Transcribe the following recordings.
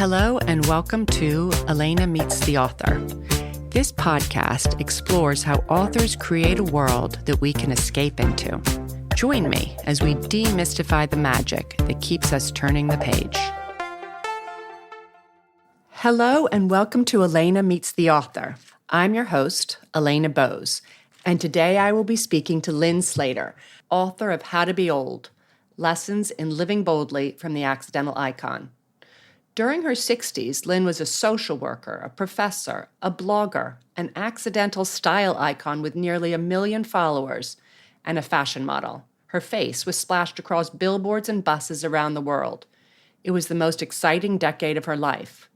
Hello and welcome to Elena Meets the Author. This podcast explores how authors create a world that we can escape into. Join me as we demystify the magic that keeps us turning the page. Hello and welcome to Elena Meets the Author. I'm your host, Elena Bose, and today I will be speaking to Lyn Slater, author of How to Be Old, Lessons in Living Boldly from the Accidental Icon. During her 60s, Lyn was a social worker, a professor, a blogger, an accidental style icon with nearly 1 million followers, and a fashion model. Her face was splashed across billboards and buses around the world. It was the most exciting decade of her life.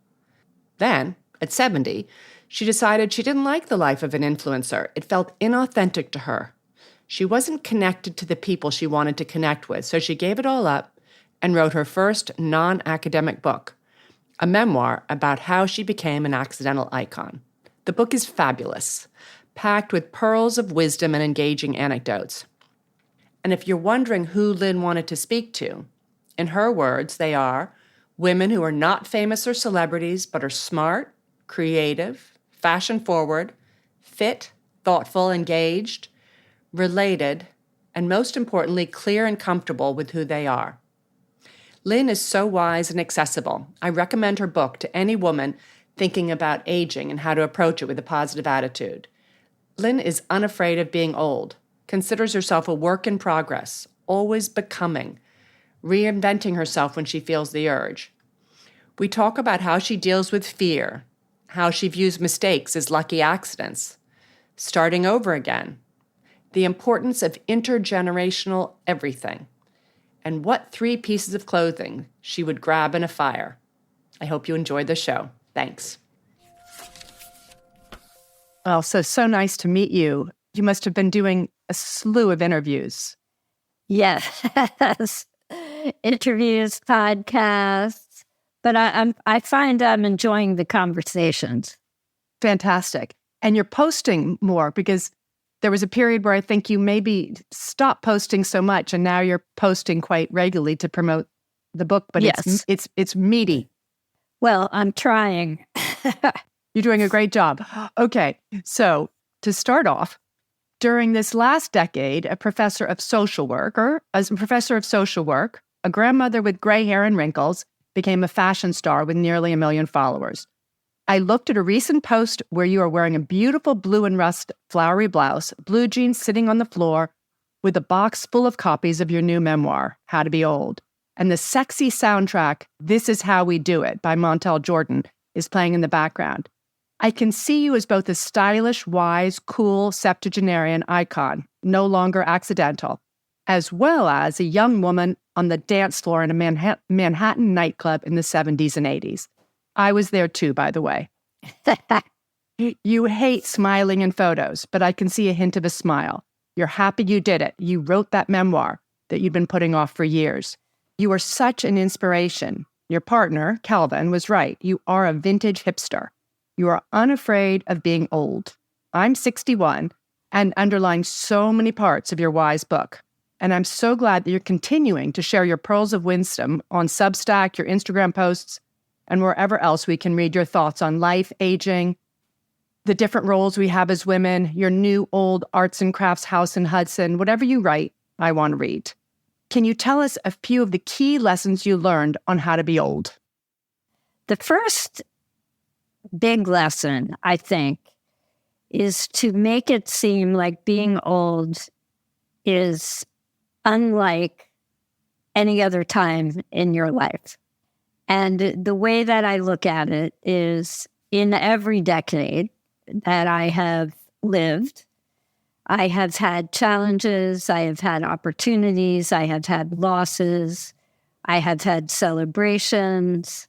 Then, at 70, she decided she didn't like the life of an influencer. It felt inauthentic to her. She wasn't connected to the people she wanted to connect with, so she gave it all up and wrote her first non-academic book, a memoir about how she became an accidental icon. The book is fabulous, packed with pearls of wisdom and engaging anecdotes. And if you're wondering who Lyn wanted to speak to, in her words, they are women who are not famous or celebrities, but are smart, creative, fashion-forward, fit, thoughtful, engaged, related, and most importantly, clear and comfortable with who they are. Lyn is so wise and accessible. I recommend her book to any woman thinking about aging and how to approach it with a positive attitude. Lyn is unafraid of being old, considers herself a work in progress, always becoming, reinventing herself when she feels the urge. We talk about how she deals with fear, how she views mistakes as lucky accidents, starting over again, the importance of intergenerational everything, and what 3 pieces of clothing she would grab in a fire. I hope you enjoyed the show. Thanks. Well, so nice to meet you. You must have been doing a slew of interviews. Yes. Interviews, podcasts, but I find I'm enjoying the conversations. Fantastic. And you're posting more because there was a period where I think you maybe stopped posting so much, and now you're posting quite regularly to promote the book. But yes, it's meaty. Well, I'm trying. You're doing a great job. Okay, so to start off, during this last decade, a professor of social work, a grandmother with gray hair and wrinkles, became a fashion star with nearly 1 million followers. I looked at a recent post where you are wearing a beautiful blue and rust flowery blouse, blue jeans sitting on the floor, with a box full of copies of your new memoir, How to Be Old. And the sexy soundtrack, This Is How We Do It, by Montel Jordan, is playing in the background. I can see you as both a stylish, wise, cool septuagenarian icon, no longer accidental, as well as a young woman on the dance floor in a Manhattan nightclub in the 70s and 80s. I was there too, by the way. You hate smiling in photos, but I can see a hint of a smile. You're happy you did it. You wrote that memoir that you'd been putting off for years. You are such an inspiration. Your partner, Calvin, was right. You are a vintage hipster. You are unafraid of being old. I'm 61 and underline so many parts of your wise book. And I'm so glad that you're continuing to share your pearls of wisdom on Substack, your Instagram posts, and wherever else we can read your thoughts on life, aging, the different roles we have as women, your new old arts and crafts house in Hudson, whatever you write, I want to read. Can you tell us a few of the key lessons you learned on How to Be Old? The first big lesson, I think, is to make it seem like being old is unlike any other time in your life. And the way that I look at it is in every decade that I have lived, I have had challenges, I have had opportunities, I have had losses, I have had celebrations,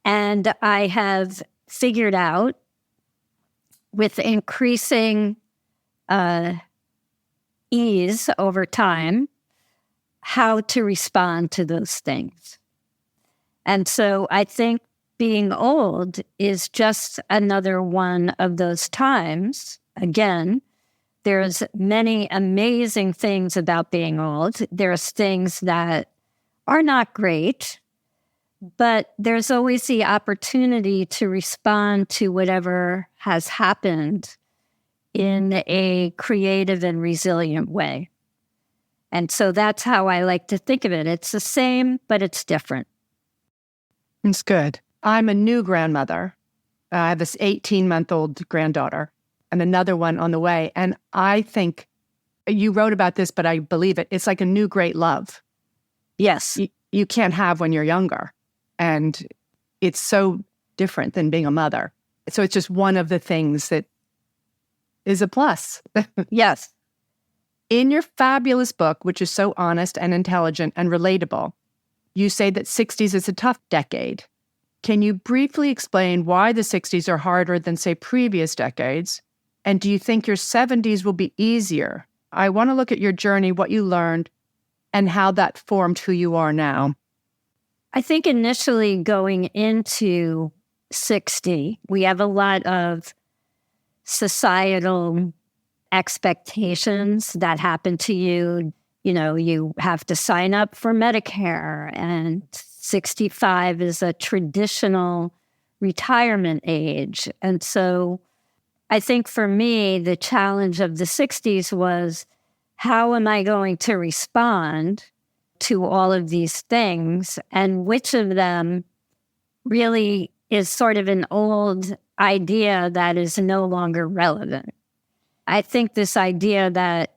and I have figured out with increasing ease over time how to respond to those things. And so I think being old is just another one of those times. Again, there's many amazing things about being old. There's things that are not great, but there's always the opportunity to respond to whatever has happened in a creative and resilient way. And so that's how I like to think of it. It's the same, but it's different. It's good. I'm a new grandmother. I have this 18-month-old granddaughter and another one on the way. And I think you wrote about this, but I believe it. It's like a new great love. Yes. You can't have when you're younger. And it's so different than being a mother. So it's just one of the things that is a plus. Yes. In your fabulous book, which is so honest and intelligent and relatable, you say that 60s is a tough decade. Can you briefly explain why the 60s are harder than, say, previous decades? And do you think your 70s will be easier? I want to look at your journey, what you learned, and how that formed who you are now. I think initially going into 60, we have a lot of societal expectations that happen to you. You know, you have to sign up for Medicare, and 65 is a traditional retirement age. And so I think for me, the challenge of the 60s was, how am I going to respond to all of these things? And which of them really is sort of an old idea that is no longer relevant? I think this idea that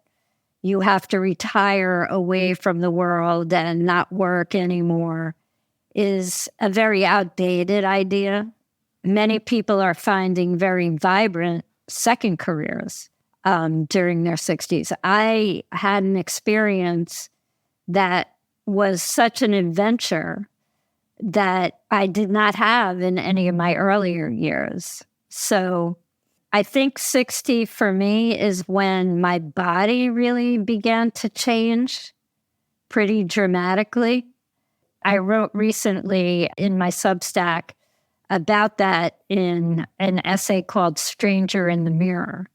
you have to retire away from the world and not work anymore is a very outdated idea. Many people are finding very vibrant second careers during their 60s. I had an experience that was such an adventure that I did not have in any of my earlier years. So I think 60 for me is when my body really began to change pretty dramatically. I wrote recently in my Substack about that in an essay called Stranger in the Mirror.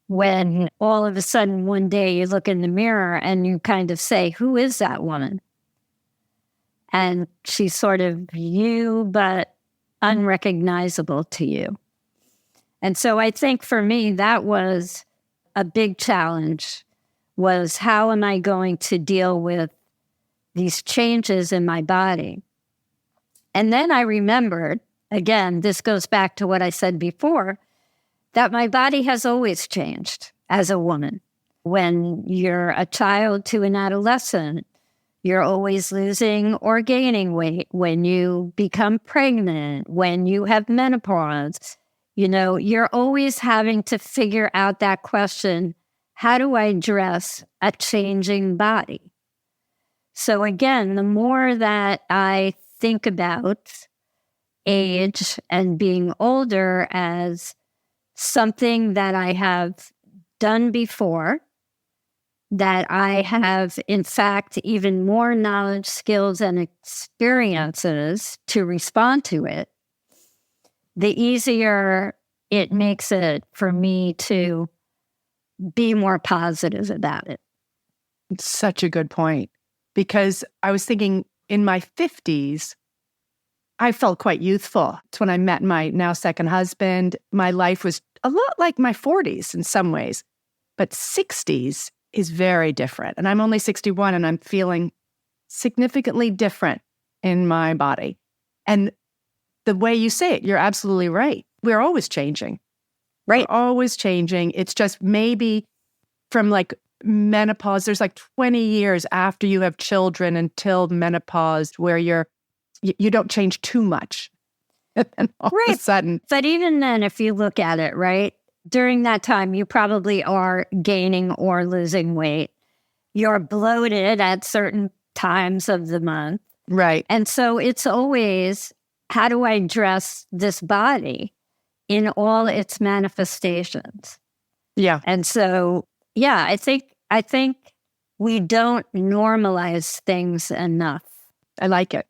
When all of a sudden one day you look in the mirror and you kind of say, who is that woman? And she's sort of you, but unrecognizable to you. And so I think for me, that was a big challenge, was how am I going to deal with these changes in my body? And then I remembered, again, this goes back to what I said before, that my body has always changed as a woman. When you're a child to an adolescent, you're always losing or gaining weight. When you become pregnant, when you have menopause, you know, you're always having to figure out that question, how do I dress a changing body? So again, the more that I think about age and being older as something that I have done before, that I have, in fact, even more knowledge, skills, and experiences to respond to it, the easier it makes it for me to be more positive about it. It's such a good point, because I was thinking in my 50s, I felt quite youthful. It's when I met my now second husband. My life was a lot like my 40s in some ways, but 60s is very different. And I'm only 61 and I'm feeling significantly different in my body. And the way you say it, you're absolutely right. We're always changing. Right. We're always changing. It's just maybe from like menopause, there's like 20 years after you have children until menopause where you don't change too much. And all of a sudden. But even then, if you look at it, right, during that time, you probably are gaining or losing weight. You're bloated at certain times of the month. Right. And so it's always, how do I dress this body in all its manifestations? Yeah. And so, yeah, I think we don't normalize things enough. I like it.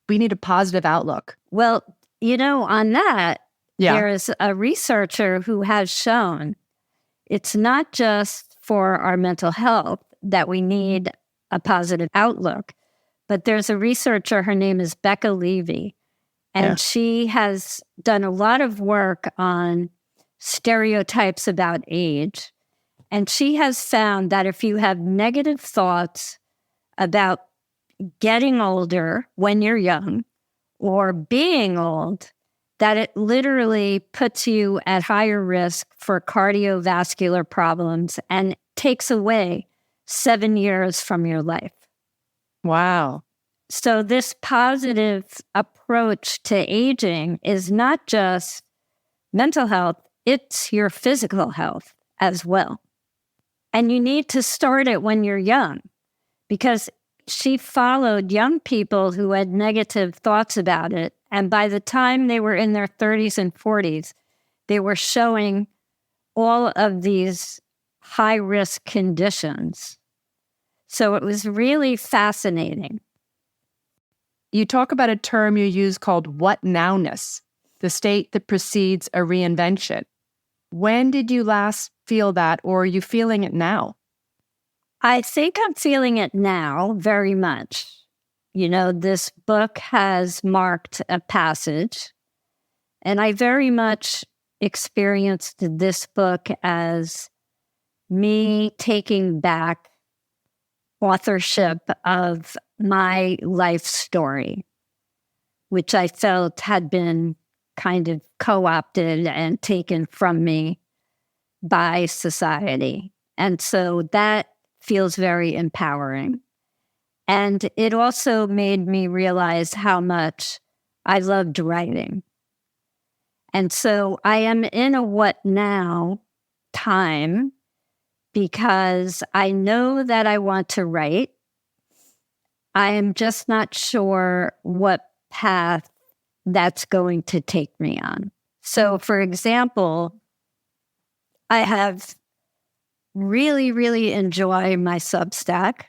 We need a positive outlook. Well, you know, on that, Yeah. there is a researcher who has shown it's not just for our mental health that we need a positive outlook, but there's a researcher, her name is Becca Levy, and she has done a lot of work on stereotypes about age. And she has found that if you have negative thoughts about getting older when you're young or being old, that it literally puts you at higher risk for cardiovascular problems and takes away 7 years from your life. Wow. So this positive approach to aging is not just mental health, it's your physical health as well. And you need to start it when you're young, because she followed young people who had negative thoughts about it. And by the time they were in their 30s and 40s, they were showing all of these high-risk conditions. So it was really fascinating. You talk about a term you use called what nowness, the state that precedes a reinvention. When did you last feel that, or are you feeling it now? I think I'm feeling it now very much. You know, this book has marked a passage, and I very much experienced this book as me taking back authorship of my life story, which I felt had been kind of co-opted and taken from me by society. And so that feels very empowering. And it also made me realize how much I loved writing. And so I am in a what now time because I know that I want to write. I am just not sure what path that's going to take me on. So, for example, I have really enjoyed my Substack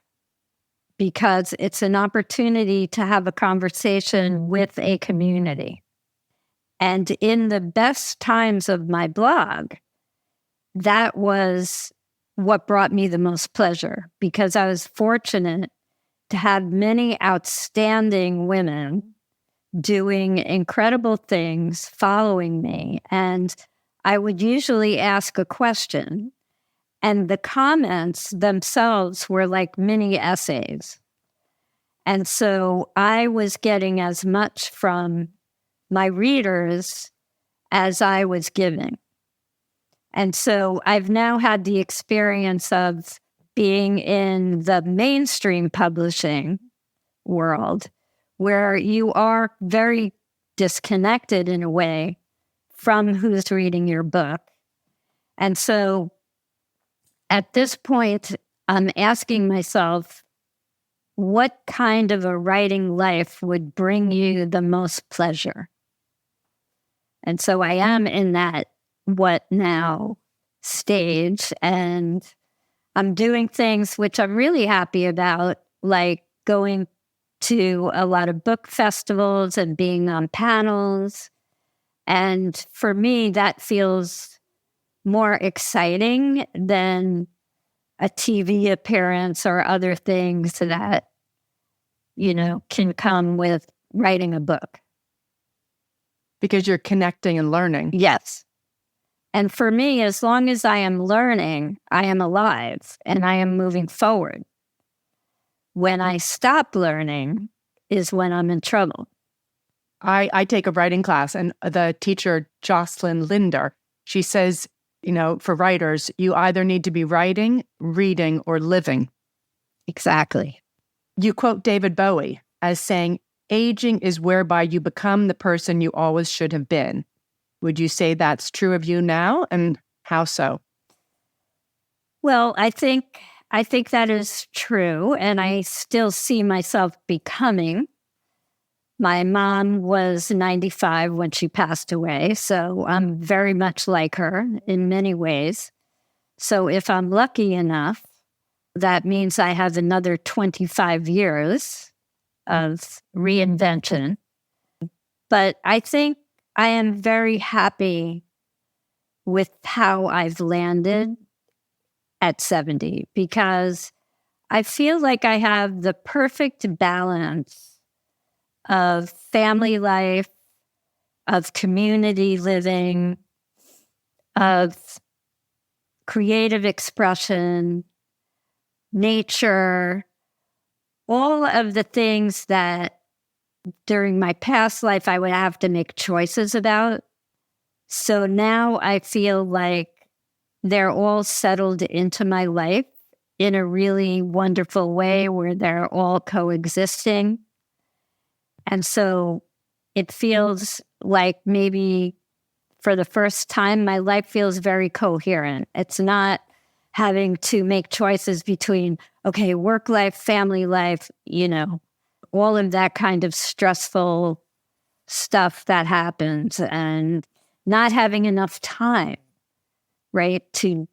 because it's an opportunity to have a conversation with a community. And in the best times of my blog, that was what brought me the most pleasure, because I was fortunate to have many outstanding women doing incredible things, following me. And I would usually ask a question, and the comments themselves were like mini essays. And so I was getting as much from my readers as I was giving. And so I've now had the experience of being in the mainstream publishing world where you are very disconnected in a way from who's reading your book. And so at this point, I'm asking myself, what kind of a writing life would bring you the most pleasure? And so I am in that what now stage, and I'm doing things which I'm really happy about, like going to a lot of book festivals and being on panels. And for me, that feels more exciting than a TV appearance or other things that, you know, can come with writing a book. Because you're connecting and learning. Yes. And for me, as long as I am learning, I am alive and I am moving forward. When I stop learning is when I'm in trouble. I take a writing class, and the teacher, Jocelyn Linder, she says, you know, for writers, you either need to be writing, reading, or living. Exactly. You quote David Bowie as saying, aging is whereby you become the person you always should have been. Would you say that's true of you now, and how so? Well, I think that is true, and I still see myself becoming. My mom was 95 when she passed away, so I'm very much like her in many ways. So if I'm lucky enough, that means I have another 25 years of reinvention. But I think I am very happy with how I've landed at 70, because I feel like I have the perfect balance of family life, of community living, of creative expression, nature, all of the things that during my past life I would have to make choices about. So now I feel like they're all settled into my life in a really wonderful way where they're all coexisting. And so it feels like maybe for the first time, my life feels very coherent. It's not having to make choices between, okay, work life, family life, all of that kind of stressful stuff that happens, and not having enough time, right, to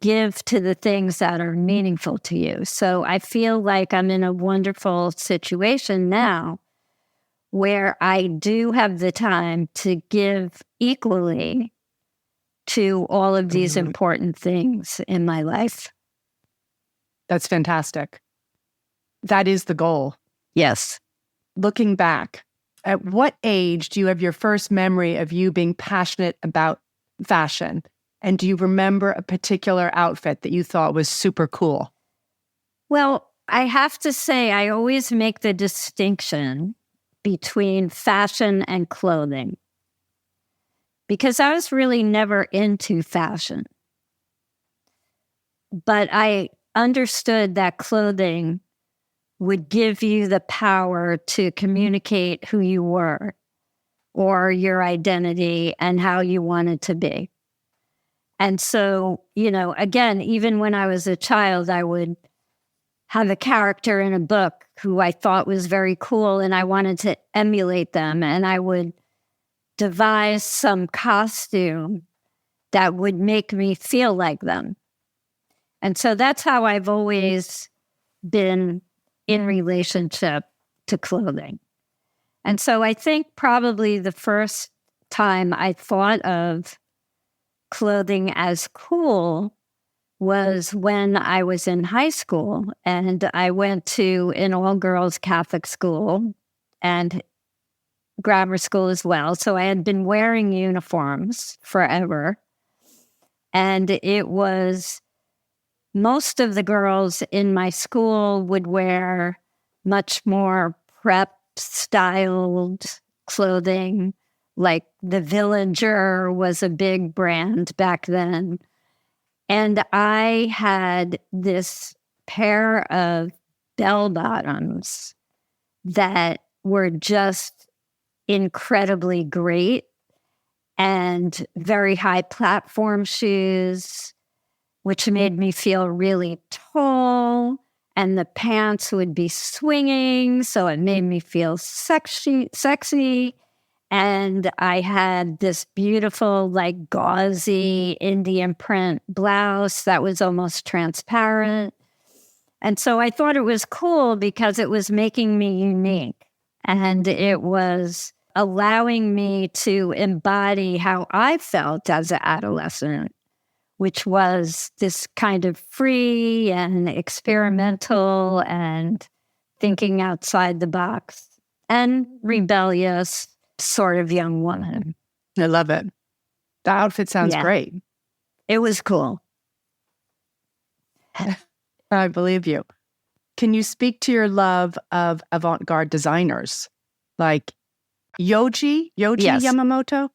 give to the things that are meaningful to you. So I feel like I'm in a wonderful situation now where I do have the time to give equally to all of these important things in my life. That's fantastic. That is the goal. Yes. Looking back, at what age do you have your first memory of you being passionate about fashion? And do you remember a particular outfit that you thought was super cool? Well, I have to say, I always make the distinction between fashion and clothing, because I was really never into fashion. But I understood that clothing would give you the power to communicate who you were or your identity and how you wanted to be. And so, again, even when I was a child, I would have a character in a book who I thought was very cool and I wanted to emulate them. And I would devise some costume that would make me feel like them. And so that's how I've always been in relationship to clothing. And so I think probably the first time I thought of clothing as cool was when I was in high school, and I went to an all-girls Catholic school and grammar school as well. So I had been wearing uniforms forever. And it was most of the girls in my school would wear much more prep styled clothing, like the Villager was a big brand back then. And I had this pair of bell bottoms that were just incredibly great, and very high platform shoes, which made me feel really tall. And the pants would be swinging, so it made me feel sexy. And I had this beautiful, like, gauzy Indian print blouse that was almost transparent. And so I thought it was cool because it was making me unique. And it was allowing me to embody how I felt as an adolescent, which was this kind of free and experimental and thinking outside the box and rebellious sort of young woman. I love it. The outfit sounds great. It was cool. I believe you. Can you speak to your love of avant-garde designers like Yohji Yes. Yamamoto,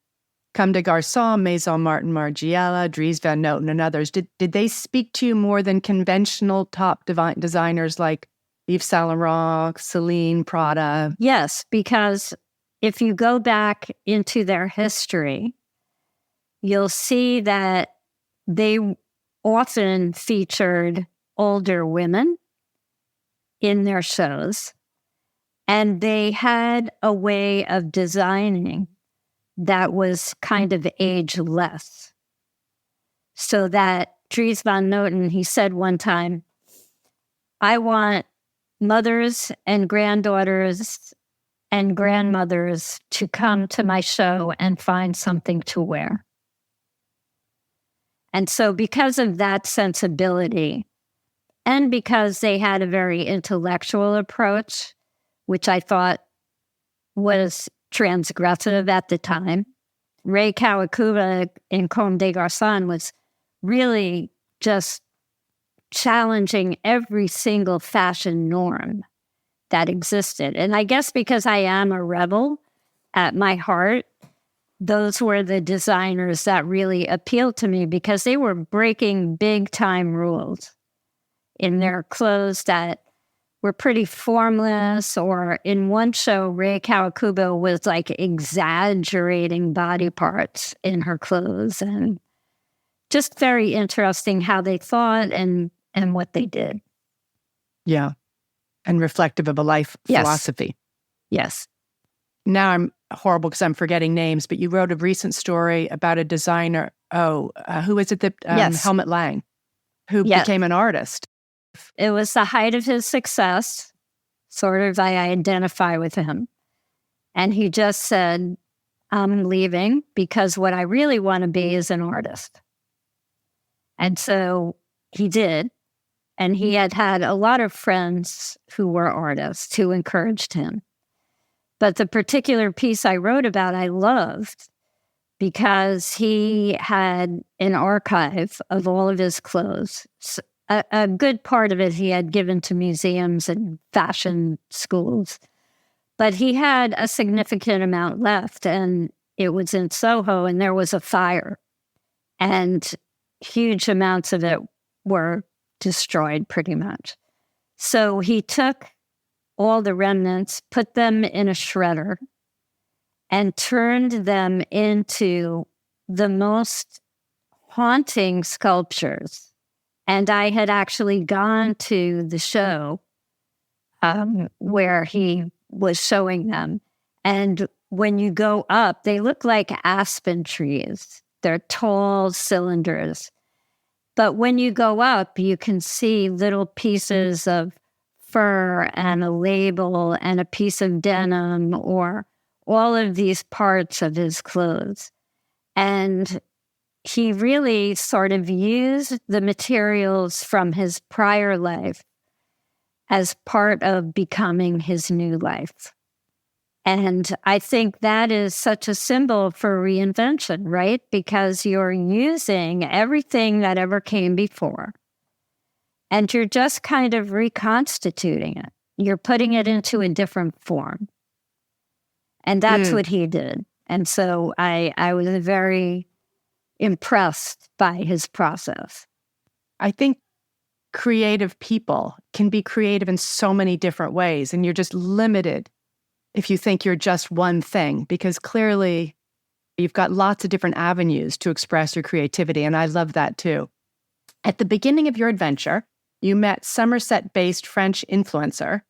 Comme des Garçons, Maison Martin Margiela, Dries Van Noten, and others? Did they speak to you more than conventional top designers like Yves Saint Laurent, Celine, Prada? Yes, because if you go back into their history, you'll see that they often featured older women in their shows, and they had a way of designing that was kind of ageless. So that Dries Van Noten, he said one time, I want mothers and granddaughters and grandmothers to come to my show and find something to wear. And so because of that sensibility, and because they had a very intellectual approach, which I thought was transgressive at the time. Ray Kawakubo in Comme des Garçons was really just challenging every single fashion norm that existed. And I guess because I am a rebel at my heart, those were the designers that really appealed to me because they were breaking big time rules in their clothes that were pretty formless. Or in one show, Ray Kawakubo was like exaggerating body parts in her clothes, and just very interesting how they thought and what they did. Yeah. And reflective of a life philosophy. Yes. Now I'm horrible because I'm forgetting names, but you wrote a recent story about a designer. Who is it that, Helmut Lang, who became an artist? It was the height of his success. Sort of, I identify with him. And he just said, I'm leaving because what I really want to be is an artist. And so he did. And he had a lot of friends who were artists who encouraged him. But the particular piece I wrote about, I loved because he had an archive of all of his clothes. A good part of it he had given to museums and fashion schools. But he had a significant amount left, and it was in Soho, and there was a fire. And huge amounts of it were destroyed pretty much. So he took all the remnants, put them in a shredder, and turned them into the most haunting sculptures. And I had actually gone to the show where he was showing them. And when you go up, they look like aspen trees. They're tall cylinders. But when you go up, you can see little pieces of fur and a label and a piece of denim, or all of these parts of his clothes. And he really sort of used the materials from his prior life as part of becoming his new life. And I think that is such a symbol for reinvention, right? Because you're using everything that ever came before, and you're just kind of reconstituting it. You're putting it into a different form. And that's what he did. And so I was very impressed by his process. I think creative people can be creative in so many different ways, and you're just limited if you think you're just one thing, because clearly you've got lots of different avenues to express your creativity, and I love that too. At the beginning of your adventure, you met Somerset-based French influencer,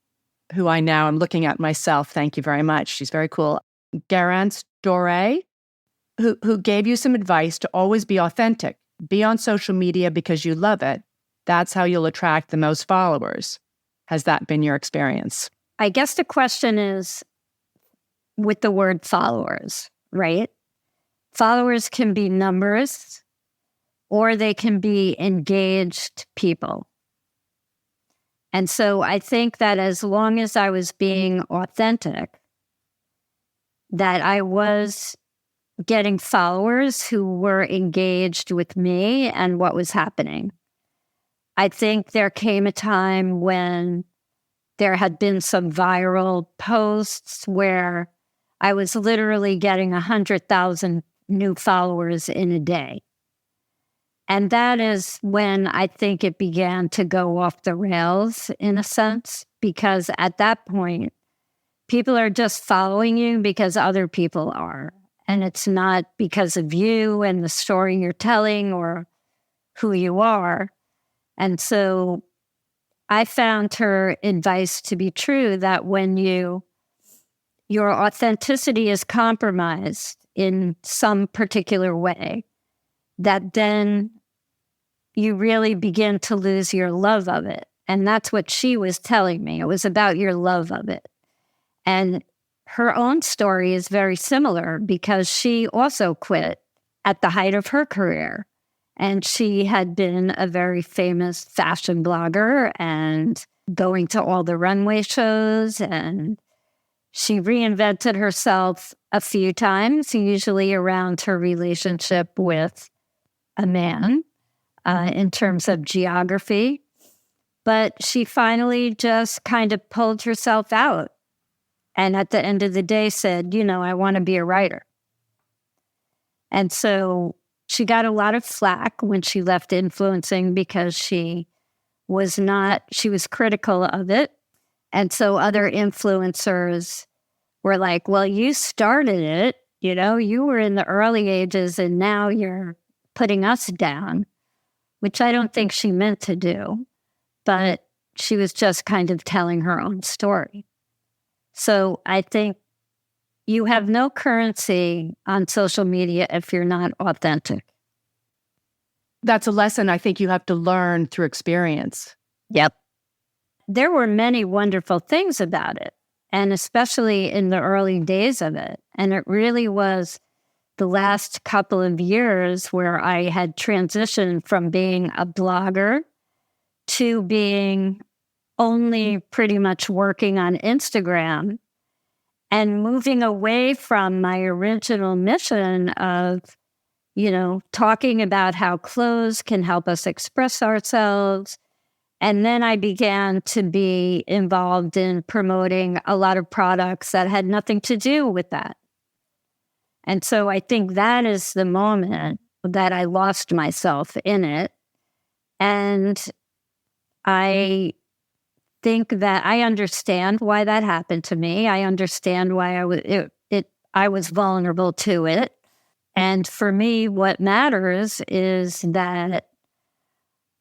who I now am looking at myself. Thank you very much. She's very cool. Garance Doré, who gave you some advice to always be authentic. Be on social media because you love it. That's how you'll attract the most followers. Has that been your experience? I guess the question is with the word followers, right? Followers can be numbers, or they can be engaged people. And so I think that as long as I was being authentic, that I was getting followers who were engaged with me and what was happening. I think there came a time when there had been some viral posts where I was literally getting 100,000 new followers in a day. And that is when I think it began to go off the rails in a sense, because at that point, people are just following you because other people are. And it's not because of you and the story you're telling or who you are. And so I found her advice to be true, that when your authenticity is compromised in some particular way, that then you really begin to lose your love of it. And that's what she was telling me. It was about your love of it. And her own story is very similar because she also quit at the height of her career. And she had been a very famous fashion blogger and going to all the runway shows. And she reinvented herself a few times, usually around her relationship with a man in terms of geography. But she finally just kind of pulled herself out. And at the end of the day said, I want to be a writer. And so she got a lot of flack when she left influencing because she was critical of it. And so other influencers were like, well, you started it, you were in the early ages and now you're putting us down, which I don't think she meant to do, but she was just kind of telling her own story. So I think you have no currency on social media if you're not authentic. That's a lesson I think you have to learn through experience. Yep. There were many wonderful things about it, and especially in the early days of it. And it really was the last couple of years where I had transitioned from being a blogger to being only pretty much working on Instagram and moving away from my original mission of, talking about how clothes can help us express ourselves. And then I began to be involved in promoting a lot of products that had nothing to do with that. And so I think that is the moment that I lost myself in it. And I think that I understand why that happened to me. I understand why I was vulnerable to it. And for me, what matters is that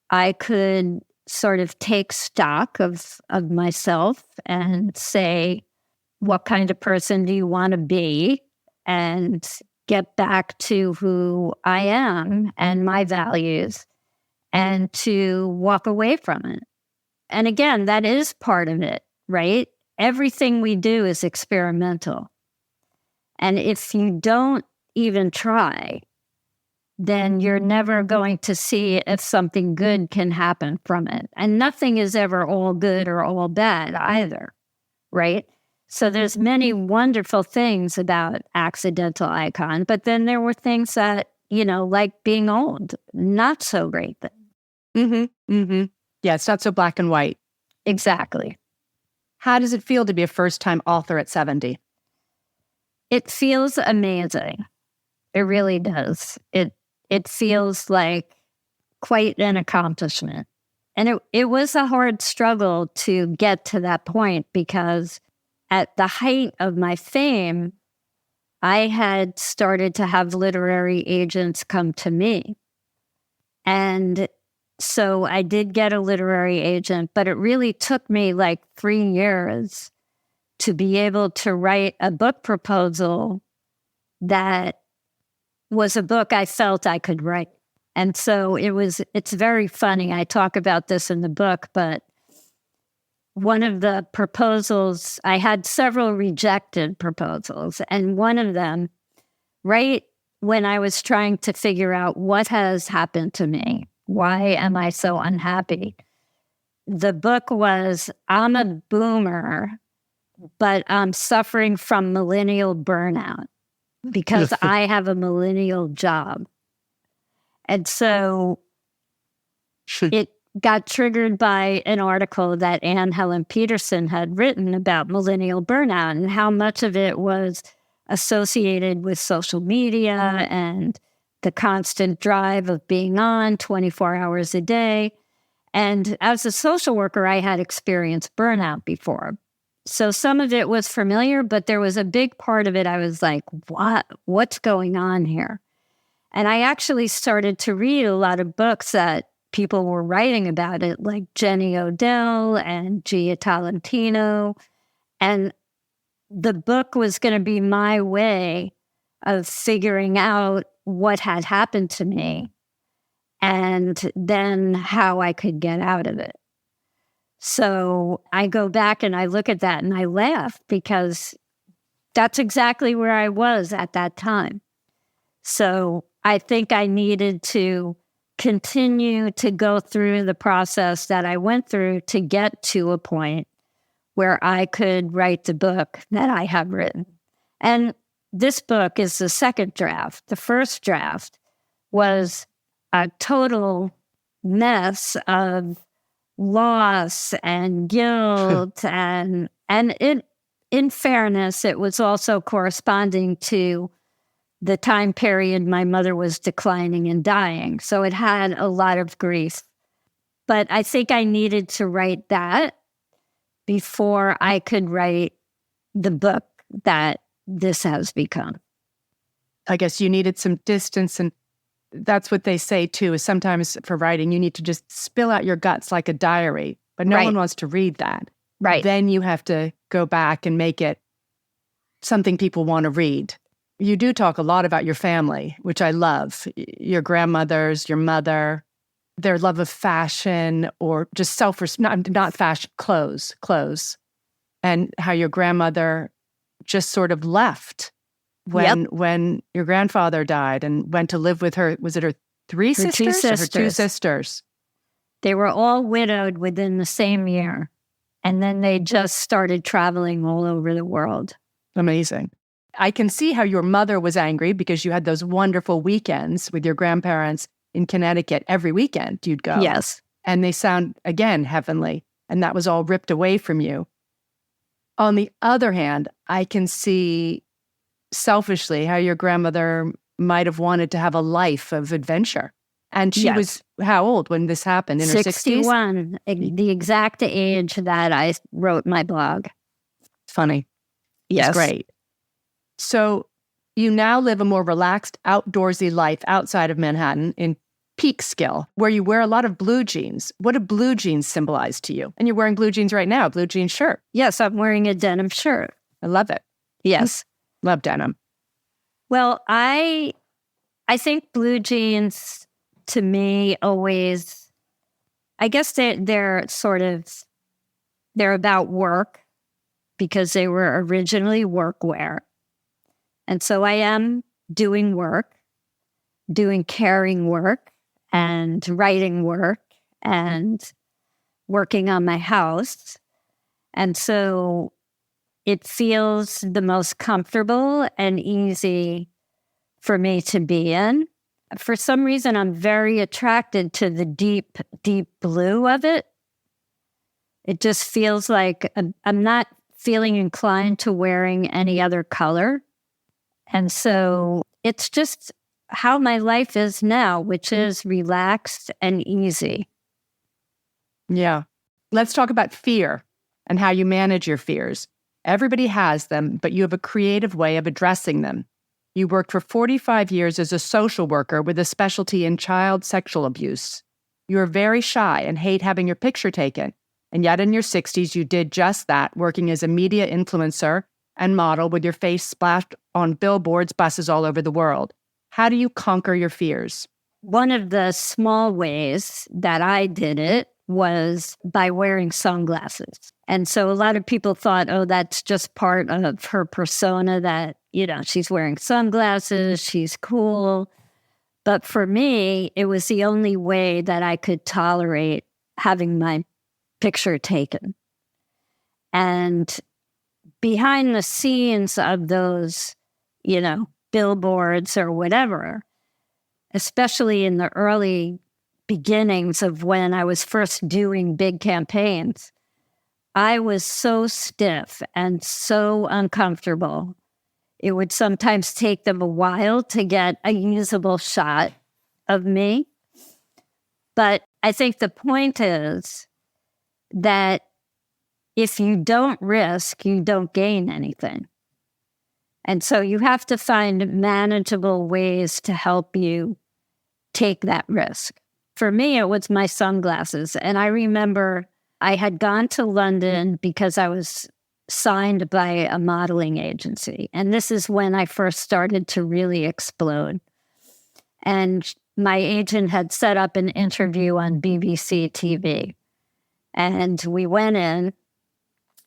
I could sort of take stock of myself and say, what kind of person do you want to be? And get back to who I am and my values and to walk away from it. And again, that is part of it, right? Everything we do is experimental. And if you don't even try, then you're never going to see if something good can happen from it. And nothing is ever all good or all bad either, right? So there's many wonderful things about Accidental Icon, but then there were things that, like being old, not so great things. Mm-hmm. Mm-hmm. Yeah, it's not so black and white. Exactly. How does it feel to be a first-time author at 70? It feels amazing. It really does. It feels like quite an accomplishment. And it was a hard struggle to get to that point because at the height of my fame, I had started to have literary agents come to me. And so I did get a literary agent, but it really took me like 3 years to be able to write a book proposal that was a book I felt I could write. And so it's very funny. I talk about this in the book, but one of the proposals, I had several rejected proposals, and one of them, right when I was trying to figure out what has happened to me, why am I so unhappy? The book was, I'm a boomer, but I'm suffering from millennial burnout because I have a millennial job. And so it got triggered by an article that Anne Helen Peterson had written about millennial burnout and how much of it was associated with social media and the constant drive of being on 24 hours a day. And as a social worker, I had experienced burnout before. So some of it was familiar, but there was a big part of it I was like, what's going on here? And I actually started to read a lot of books that people were writing about it, like Jenny Odell and Gia Tolentino. And the book was going to be my way of figuring out what had happened to me and then how I could get out of it. So I go back and I look at that and I laugh because that's exactly where I was at that time. So I think I needed to continue to go through the process that I went through to get to a point where I could write the book that I have written. And this book is the second draft. The first draft was a total mess of loss and guilt and it, in fairness, it was also corresponding to the time period my mother was declining and dying. So it had a lot of grief. But I think I needed to write that before I could write the book that this has become. I guess you needed some distance, and that's what they say too, is sometimes for writing, you need to just spill out your guts like a diary, but no one wants to read that. Right. Then you have to go back and make it something people want to read. You do talk a lot about your family, which I love. Your grandmothers, your mother, their love of fashion or just not fashion, clothes, and how your grandmother just sort of left when your grandfather died and went to live with her. Was it her three sisters? Or her two sisters? They were all widowed within the same year. And then they just started traveling all over the world. Amazing. I can see how your mother was angry because you had those wonderful weekends with your grandparents in Connecticut. Every weekend you'd go. Yes. And they sound, again, heavenly. And that was all ripped away from you. On the other hand, I can see selfishly how your grandmother might have wanted to have a life of adventure. And she was how old when this happened? In her 60s? 61, the exact age that I wrote my blog. Funny. Yes. It's great. So you now live a more relaxed, outdoorsy life outside of Manhattan in Peekskill, where you wear a lot of blue jeans. What do blue jeans symbolize to you? And you're wearing blue jeans right now, blue jean shirt. Yes, I'm wearing a denim shirt. I love it. Yes. Love denim. Well, I think blue jeans to me always, I guess they're about work because they were originally workwear. And so I am doing work, doing caring work and writing work and working on my house. And so it feels the most comfortable and easy for me to be in. For some reason, I'm very attracted to the deep, deep blue of it. It just feels like I'm not feeling inclined to wearing any other color. And so it's just how my life is now, which is relaxed and easy. Yeah. Let's talk about fear and how you manage your fears. Everybody has them, but you have a creative way of addressing them. You worked for 45 years as a social worker with a specialty in child sexual abuse. You are very shy and hate having your picture taken. And yet in your 60s, you did just that, working as a media influencer and model with your face splashed on billboards, buses all over the world. How do you conquer your fears? One of the small ways that I did it was by wearing sunglasses. And so a lot of people thought, oh, that's just part of her persona that, she's wearing sunglasses, she's cool. But for me, it was the only way that I could tolerate having my picture taken. And behind the scenes of those, billboards or whatever, especially in the early beginnings of when I was first doing big campaigns, I was so stiff and so uncomfortable. It would sometimes take them a while to get a usable shot of me. But I think the point is that if you don't risk, you don't gain anything. And so you have to find manageable ways to help you take that risk. For me, it was my sunglasses. And I remember I had gone to London because I was signed by a modeling agency. And this is when I first started to really explode. And my agent had set up an interview on BBC TV. And we went in,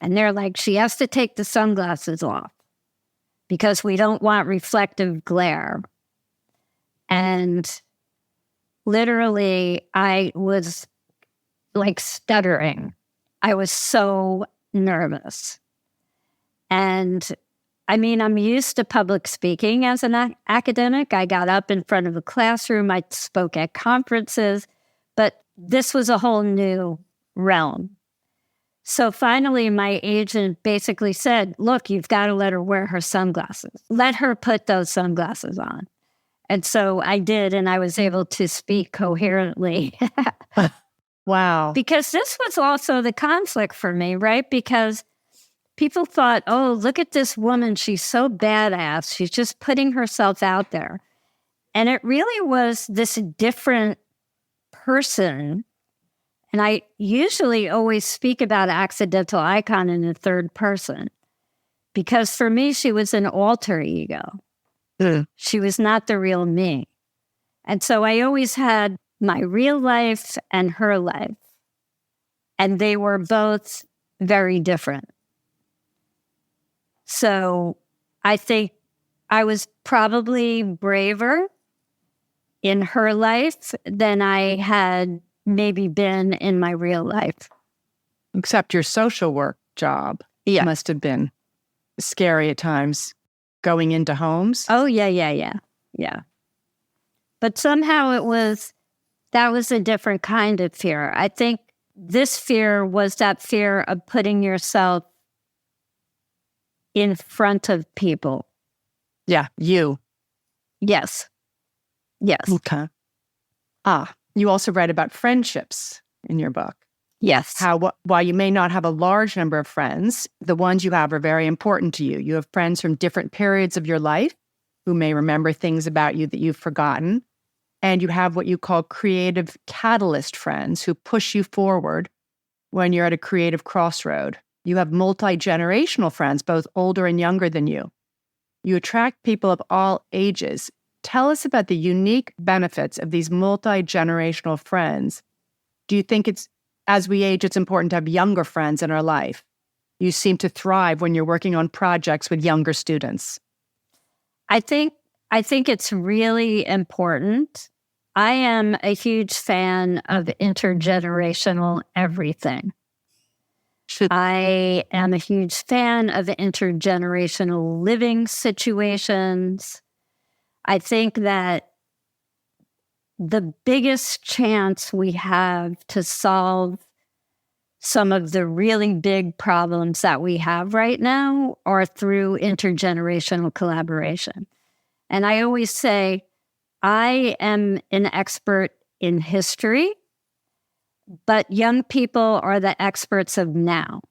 and they're like, she has to take the sunglasses off because we don't want reflective glare. And literally, I was like stuttering. I was so nervous. And I mean, I'm used to public speaking as an academic. I got up in front of a classroom, I spoke at conferences, but this was a whole new realm. So finally, my agent basically said, look, you've got to let her wear her sunglasses. Let her put those sunglasses on. And so I did, and I was able to speak coherently. Wow. Because this was also the conflict for me, right? Because people thought, oh, look at this woman. She's so badass. She's just putting herself out there. And it really was this different person. And I usually always speak about accidental icon in the third person, because for me, she was an alter ego. She was not the real me. And so I always had my real life and her life. And they were both very different. So I think I was probably braver in her life than I had maybe been in my real life. Except your social work job must have been scary at times, going into homes. Oh, yeah. But somehow that was a different kind of fear. I think this fear was that fear of putting yourself in front of people. Yeah, you. Yes. Okay. You also write about friendships in your book. Yes. How, while you may not have a large number of friends, the ones you have are very important to you. You have friends from different periods of your life who may remember things about you that you've forgotten. And you have what you call creative catalyst friends who push you forward when you're at a creative crossroad. You have multi-generational friends, both older and younger than you. You attract people of all ages. Tell us about the unique benefits of these multi-generational friends. Do you think as we age, it's important to have younger friends in our life? You seem to thrive when you're working on projects with younger students. I think it's really important. I am a huge fan of intergenerational everything. I am a huge fan of intergenerational living situations. I think that the biggest chance we have to solve some of the really big problems that we have right now are through intergenerational collaboration. And I always say, I am an expert in history, but young people are the experts of now.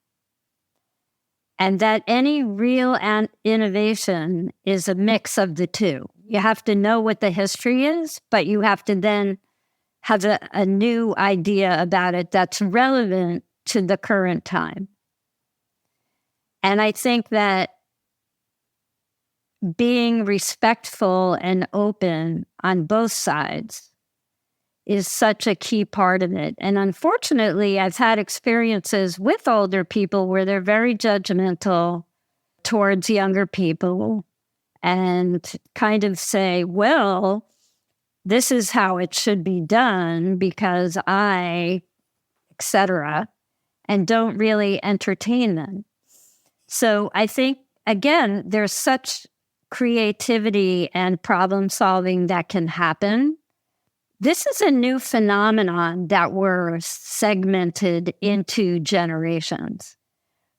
And that any real innovation is a mix of the two. You have to know what the history is, but you have to then have a new idea about it that's relevant to the current time. And I think that being respectful and open on both sides is such a key part of it. And unfortunately, I've had experiences with older people where they're very judgmental towards younger people and kind of say, well, this is how it should be done because etc., and don't really entertain them. So I think, again, there's such creativity and problem solving that can happen. This is a new phenomenon that we're segmented into generations.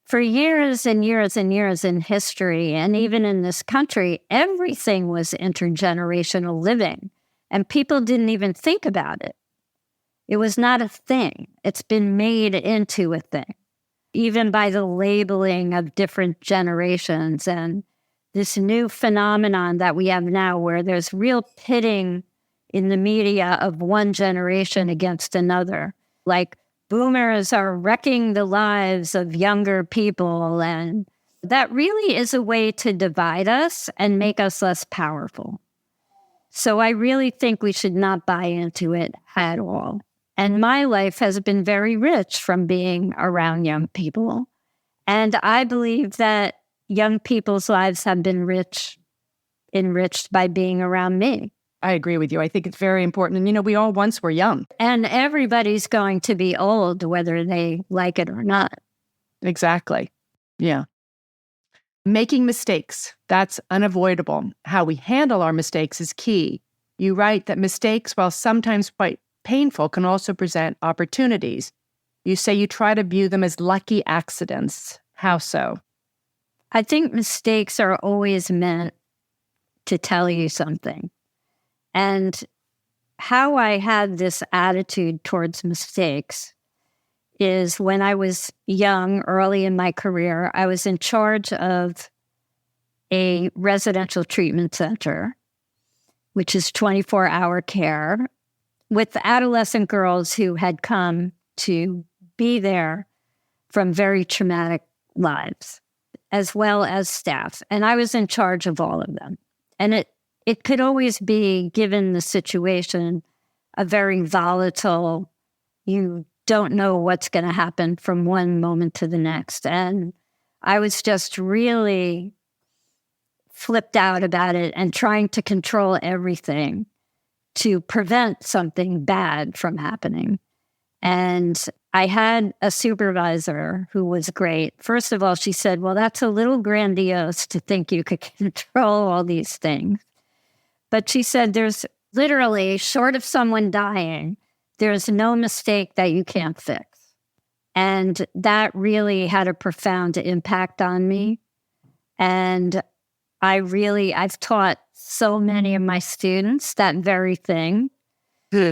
For years and years and years in history, and even in this country, everything was intergenerational living, and people didn't even think about it. It was not a thing. It's been made into a thing, even by the labeling of different generations and this new phenomenon that we have now where there's real pitting in the media of one generation against another. Like boomers are wrecking the lives of younger people. And that really is a way to divide us and make us less powerful. So I really think we should not buy into it at all. And my life has been very rich from being around young people. And I believe that young people's lives have been enriched by being around me. I agree with you. I think it's very important. And, we all once were young. And everybody's going to be old, whether they like it or not. Exactly. Yeah. Making mistakes, that's unavoidable. How we handle our mistakes is key. You write that mistakes, while sometimes quite painful, can also present opportunities. You say you try to view them as lucky accidents. How so? I think mistakes are always meant to tell you something. And how I had this attitude towards mistakes is when I was young, early in my career, I was in charge of a residential treatment center, which is 24-hour care, with adolescent girls who had come to be there from very traumatic lives, as well as staff. And I was in charge of all of them. And it could always be, given the situation, a very volatile, you don't know what's going to happen from one moment to the next. And I was just really flipped out about it and trying to control everything to prevent something bad from happening. And I had a supervisor who was great. First of all, she said, well, that's a little grandiose to think you could control all these things. But she said, there's literally, short of someone dying, there's no mistake that you can't fix. And that really had a profound impact on me. And I've taught so many of my students that very thing.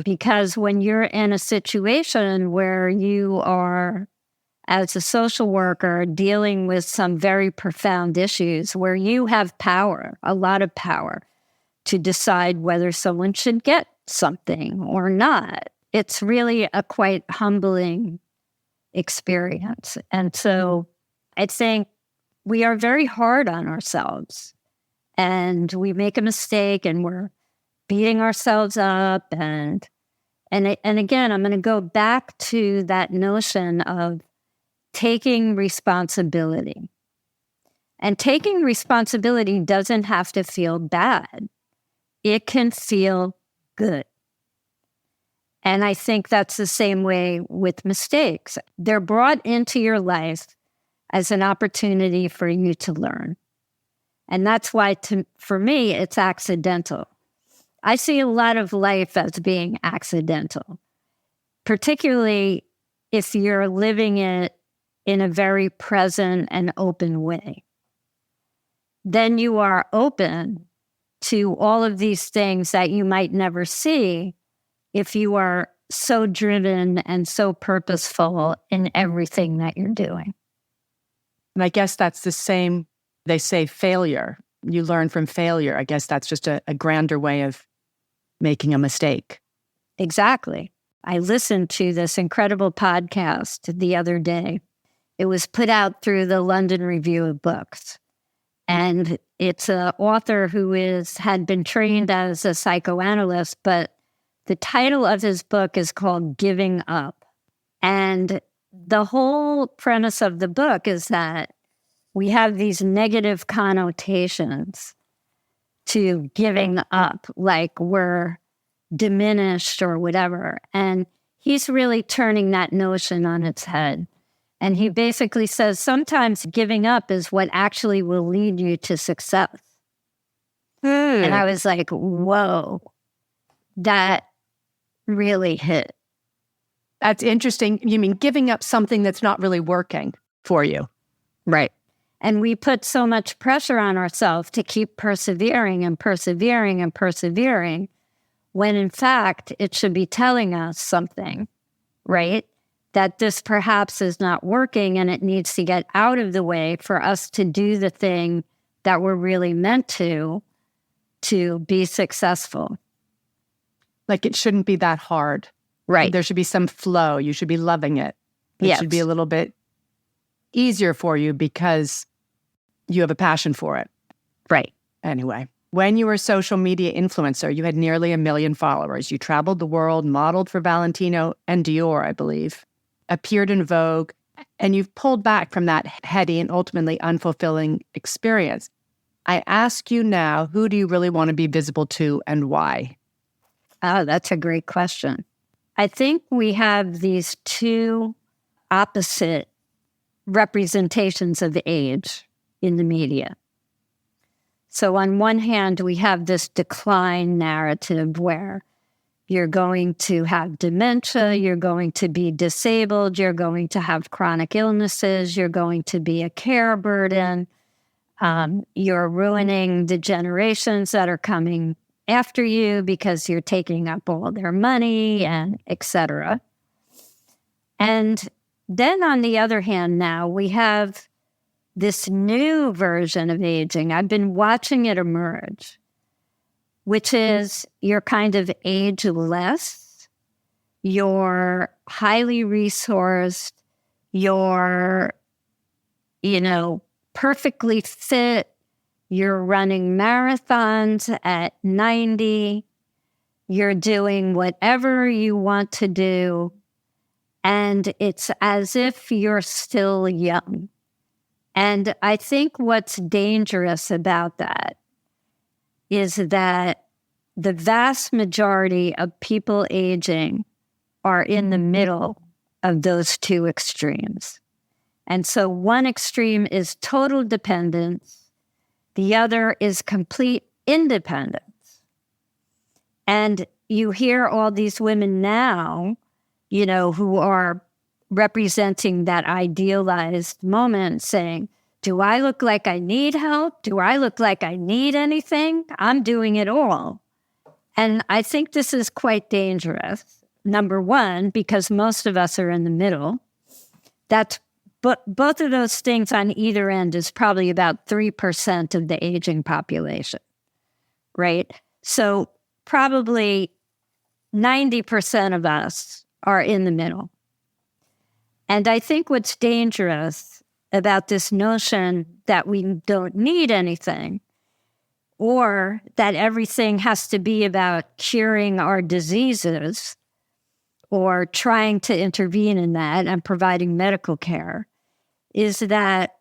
Because when you're in a situation where you are, as a social worker, dealing with some very profound issues where you have power, a lot of power, to decide whether someone should get something or not, it's really a quite humbling experience. And so I think we are very hard on ourselves, and we make a mistake and we're beating ourselves up. And again, I'm going to go back to that notion of taking responsibility. And taking responsibility doesn't have to feel bad. It can feel good. And I think that's the same way with mistakes. They're brought into your life as an opportunity for you to learn. And that's why, for me, it's accidental. I see a lot of life as being accidental, particularly if you're living it in a very present and open way. Then you are open to all of these things that you might never see if you are so driven and so purposeful in everything that you're doing. And I guess that's the same, they say failure. You learn from failure. I guess that's just a grander way of making a mistake. Exactly. I listened to this incredible podcast the other day. It was put out through the London Review of Books. And it's an author who had been trained as a psychoanalyst, but the title of his book is called Giving Up. And the whole premise of the book is that we have these negative connotations to giving up, like we're diminished or whatever. And he's really turning that notion on its head. And he basically says sometimes giving up is what actually will lead you to success. And I was like, whoa, that really hit. That's interesting. You mean giving up something that's not really working for you? Right. And we put so much pressure on ourselves to keep persevering and persevering and persevering, when in fact it should be telling us something, right? That this perhaps is not working and it needs to get out of the way for us to do the thing that we're really meant to be successful. Like it shouldn't be that hard. Right. There should be some flow. You should be loving it. It Yes. should be a little bit easier for you because you have a passion for it. Right. Anyway, when you were a social media influencer, you had nearly 1 million followers. You traveled the world, modeled for Valentino and Dior, I believe, appeared in Vogue, and you've pulled back from that heady and ultimately unfulfilling experience. I ask you now, who do you really want to be visible to and why? Oh, that's a great question. I think we have these two opposite representations of age in the media. So on one hand, we have this decline narrative where you're going to have dementia, you're going to be disabled, you're going to have chronic illnesses, you're going to be a care burden, you're ruining the generations that are coming after you because you're taking up all their money, and etc. And then on the other hand, now we have this new version of aging. I've been watching it emerge, which is you're kind of ageless, you're highly resourced, you're, perfectly fit, you're running marathons at 90, you're doing whatever you want to do, and it's as if you're still young. And I think what's dangerous about that is that the vast majority of people aging are in the middle of those two extremes. And so one extreme is total dependence, the other is complete independence. And you hear all these women now, who are representing that idealized moment saying, do I look like I need help? Do I look like I need anything? I'm doing it all. And I think this is quite dangerous. Number one, because most of us are in the middle. But both of those things on either end is probably about 3% of the aging population, right? So probably 90% of us are in the middle. And I think what's dangerous about this notion that we don't need anything, or that everything has to be about curing our diseases or trying to intervene in that and providing medical care, is that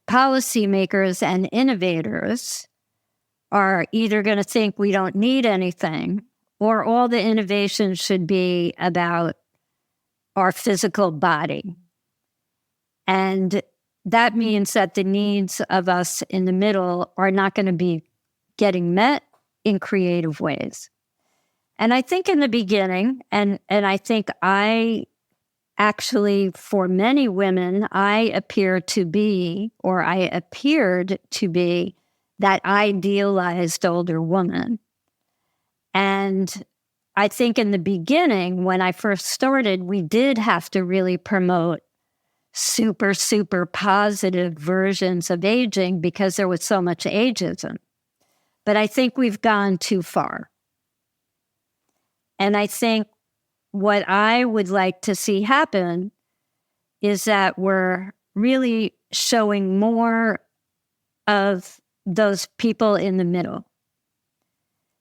policymakers and innovators are either going to think we don't need anything, or all the innovation should be about our physical body. And that means that the needs of us in the middle are not going to be getting met in creative ways. And I think in the beginning, and I think I actually, for many women, I appeared to be that idealized older woman. And I think in the beginning, when I first started, we did have to really promote super, super positive versions of aging because there was so much ageism. But I think we've gone too far. And I think what I would like to see happen is that we're really showing more of those people in the middle,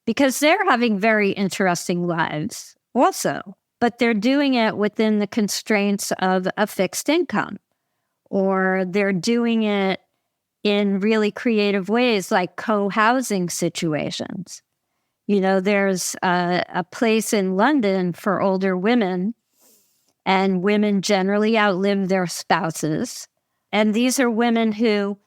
because they're having very interesting lives also, but they're doing it within the constraints of a fixed income, or they're doing it in really creative ways like co-housing situations. There's a place in London for older women, and women generally outlive their spouses. And these are women who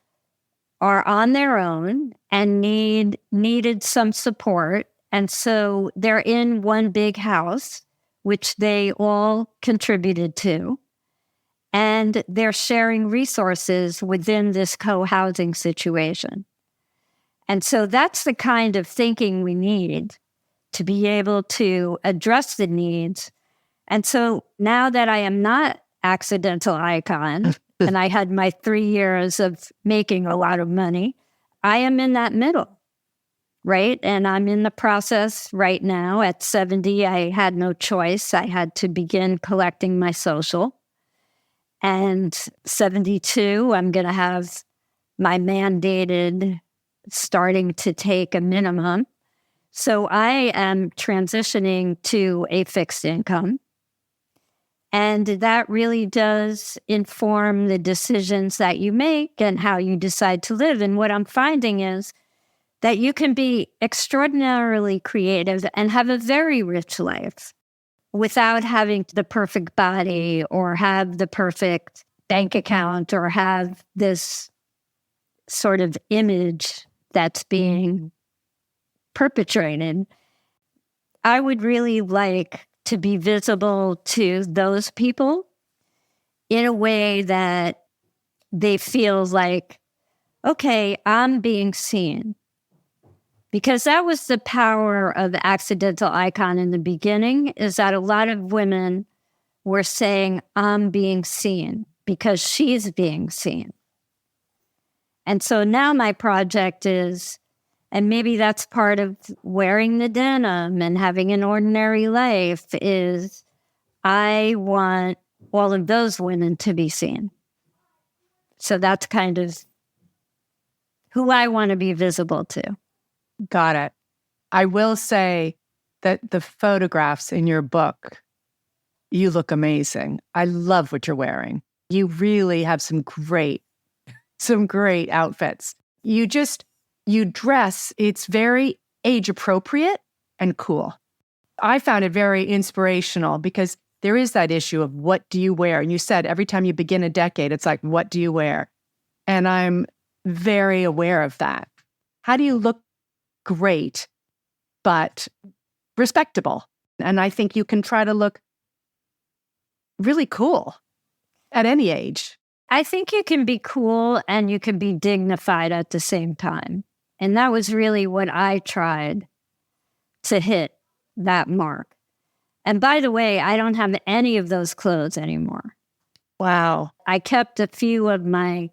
are on their own and needed some support. And so they're in one big house, which they all contributed to. And they're sharing resources within this co-housing situation. And so that's the kind of thinking we need to be able to address the needs. And so now that I am not accidental icon, and I had my 3 years of making a lot of money, I am in that middle, right? And I'm in the process right now. At 70, I had no choice. I had to begin collecting my social. And 72, I'm going to have my mandated starting to take a minimum. So I am transitioning to a fixed income. And that really does inform the decisions that you make and how you decide to live. And what I'm finding is that you can be extraordinarily creative and have a very rich life without having the perfect body or have the perfect bank account or have this sort of image that's being perpetrated. I would really like to be visible to those people in a way that they feel like, okay, I'm being seen. Because that was the power of Accidental Icon in the beginning, is that a lot of women were saying, I'm being seen because she's being seen. And so now my project is, and maybe that's part of wearing the denim and having an ordinary life, is I want all of those women to be seen. So that's kind of who I want to be visible to. Got it. I will say that the photographs in your book, you look amazing. I love what you're wearing. You really have some great outfits. You dress, it's very age appropriate and cool. I found it very inspirational because there is that issue of what do you wear? And you said every time you begin a decade, it's like, what do you wear? And I'm very aware of that. How do you look great, but respectable? And I think you can try to look really cool at any age. I think you can be cool and you can be dignified at the same time. And that was really what I tried to hit that mark. And by the way, I don't have any of those clothes anymore. Wow. I kept a few of my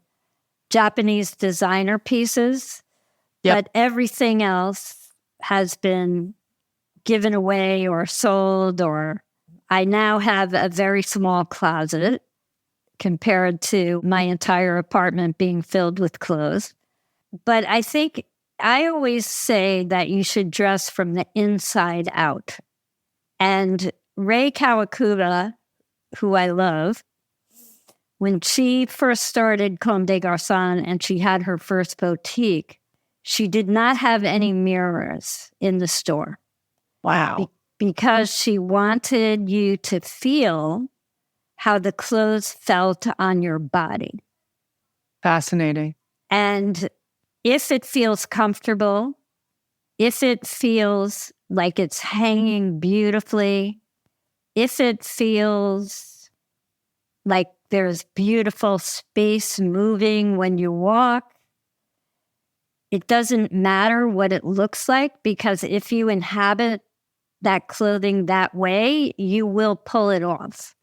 Japanese designer pieces, but everything else has been given away or sold, or I now have a very small closet compared to my entire apartment being filled with clothes. But I think I always say that you should dress from the inside out. And Rei Kawakuta, who I love, when she first started Comme des Garçons and she had her first boutique, she did not have any mirrors in the store. Wow. Because she wanted you to feel how the clothes felt on your body. Fascinating. And if it feels comfortable, if it feels like it's hanging beautifully, if it feels like there's beautiful space moving when you walk, it doesn't matter what it looks like, because if you inhabit that clothing that way, you will pull it off.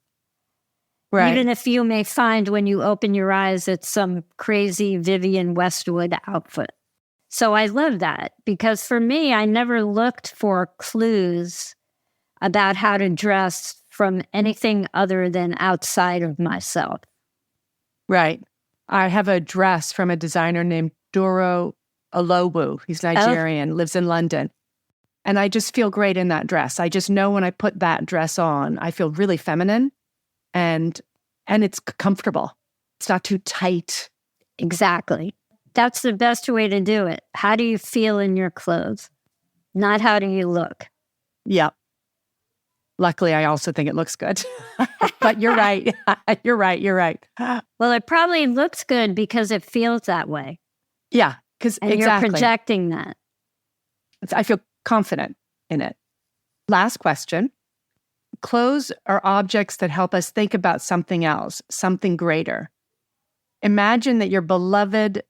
Right. Even if you may find when you open your eyes it's some crazy Vivienne Westwood outfit. So I love that, because for me, I never looked for clues about how to dress from anything other than outside of myself. Right. I have a dress from a designer named Doro Olowu. He's Nigerian, lives in London. And I just feel great in that dress. I just know when I put that dress on, I feel really feminine and it's comfortable. It's not too tight. Exactly. That's the best way to do it. How do you feel in your clothes? Not how do you look? Yep. Luckily, I also think it looks good. But you're right. You're right. Well, it probably looks good because it feels that way. Yeah, because exactly. You're projecting that. I feel confident in it. Last question. Clothes are objects that help us think about something else, something greater. Imagine that your beloved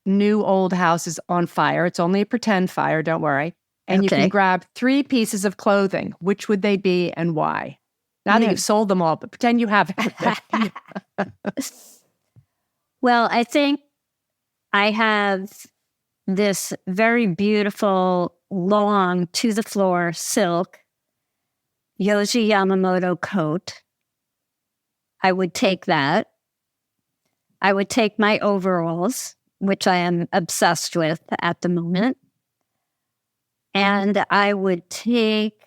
new old house is on fire. It's only a pretend fire, don't worry. And you can grab 3 pieces of clothing. Which would they be and why? Now that you've sold them all, but pretend you have everything. Well, I think I have this very beautiful, long, to-the-floor silk Yohji Yamamoto coat. I would take that. I would take my overalls, which I am obsessed with at the moment. And I would take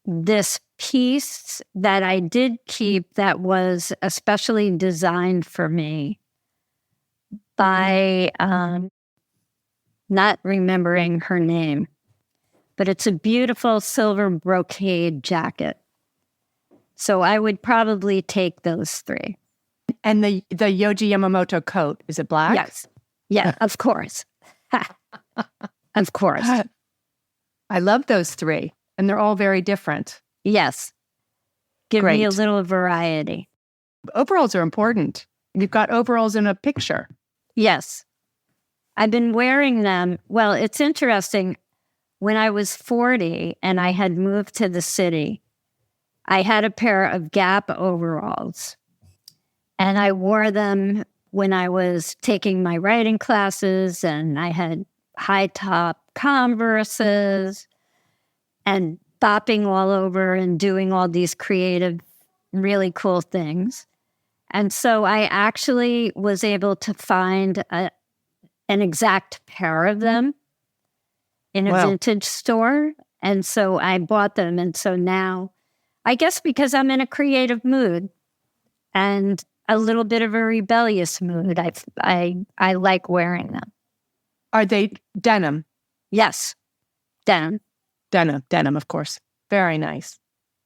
this piece that I did keep that was especially designed for me by not remembering her name, but it's a beautiful silver brocade jacket. So I would probably take those three. And the Yohji Yamamoto coat, is it black? Yes. Yeah, of course. Of course. I love those three, and they're all very different. Yes. Give Great. me a little variety. Overalls are important. You've got overalls in a picture. Yes. I've been wearing them. Well, it's interesting. When I was 40 and I had moved to the city, I had a pair of Gap overalls. And I wore them when I was taking my writing classes, and I had high-top Converses and bopping all over and doing all these creative, really cool things. And so I actually was able to find an exact pair of them in a vintage store. And so I bought them. And so now, I guess because I'm in a creative mood and a little bit of a rebellious mood, I like wearing them. Are they denim? Yes, denim. Denim, of course. Very nice.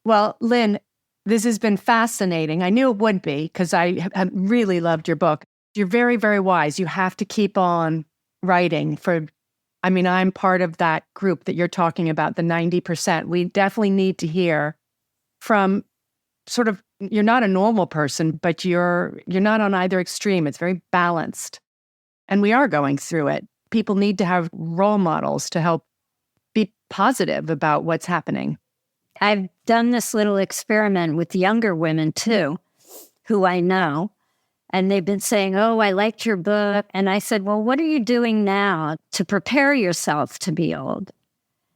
Well, Lyn, this has been fascinating. I knew it would be because I really loved your book. You're very, very wise. You have to keep on writing I'm part of that group that you're talking about, the 90%. We definitely need to hear from sort of, you're not a normal person, but you're not on either extreme. It's very balanced. And we are going through it. People need to have role models to help be positive about what's happening. I've done this little experiment with younger women too, who I know, and they've been saying, "Oh, I liked your book." And I said, "Well, what are you doing now to prepare yourself to be old?"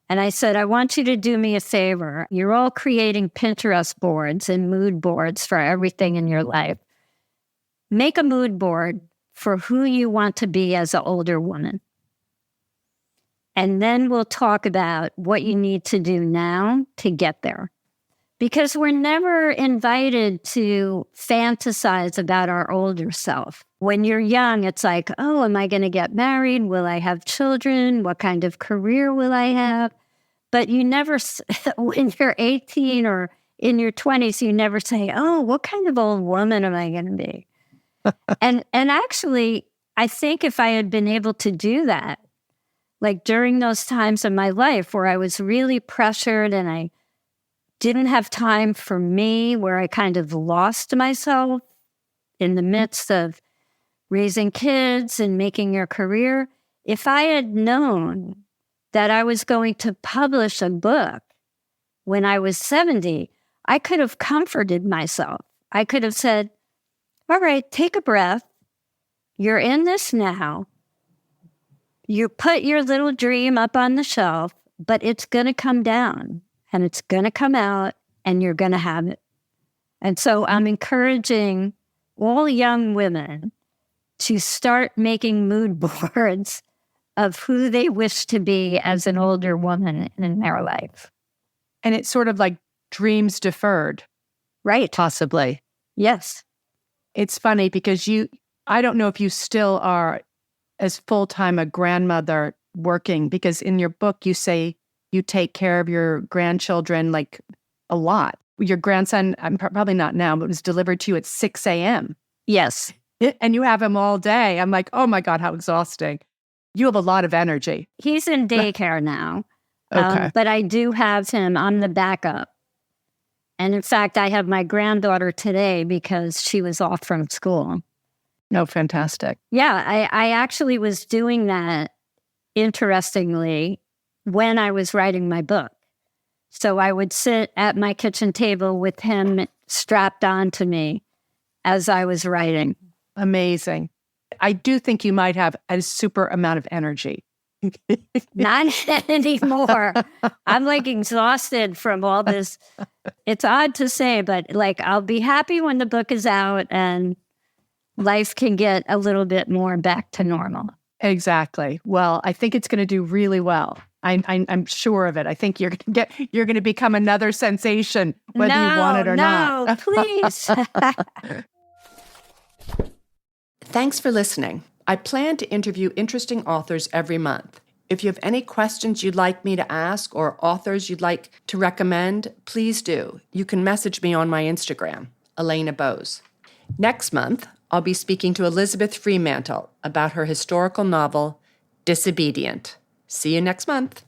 And I said, "I want you to do me a favor. You're all creating Pinterest boards and mood boards for everything in your life. Make a mood board for who you want to be as an older woman. And then we'll talk about what you need to do now to get there." Because we're never invited to fantasize about our older self. When you're young, it's like, oh, am I going to get married? Will I have children? What kind of career will I have? But you never, when you're 18 or in your 20s, you never say, oh, what kind of old woman am I going to be? and actually, I think if I had been able to do that, like during those times of my life where I was really pressured and I didn't have time for me, where I kind of lost myself in the midst of raising kids and making your career, if I had known that I was going to publish a book when I was 70, I could have comforted myself. I could have said, all right, take a breath. You're in this now. You put your little dream up on the shelf, but it's going to come down and it's going to come out and you're going to have it. And so I'm encouraging all young women to start making mood boards of who they wish to be as an older woman in their life. And it's sort of like dreams deferred. Right. Possibly. Yes. It's funny because I don't know if you still are as full-time a grandmother working, because in your book you say you take care of your grandchildren like a lot. Your grandson, probably not now, but was delivered to you at 6 a.m. Yes. And you have him all day. I'm like, oh my God, how exhausting. You have a lot of energy. He's in daycare now. Okay. But I do have him. I'm the backup. And in fact, I have my granddaughter today because she was off from school. No, fantastic. Yeah, I actually was doing that, interestingly, when I was writing my book. So I would sit at my kitchen table with him strapped onto me as I was writing. Amazing. I do think you might have a super amount of energy. Not anymore. I'm like exhausted from all this. It's odd to say, but like I'll be happy when the book is out and life can get a little bit more back to normal. Exactly. Well, I think it's going to do really well. I'm sure of it. I think you're going to become another sensation, whether you want it or not. No, please. Thanks for listening. I plan to interview interesting authors every month. If you have any questions you'd like me to ask or authors you'd like to recommend, please do. You can message me on my Instagram, Elena Bose. Next month, I'll be speaking to Elizabeth Fremantle about her historical novel, Disobedient. See you next month.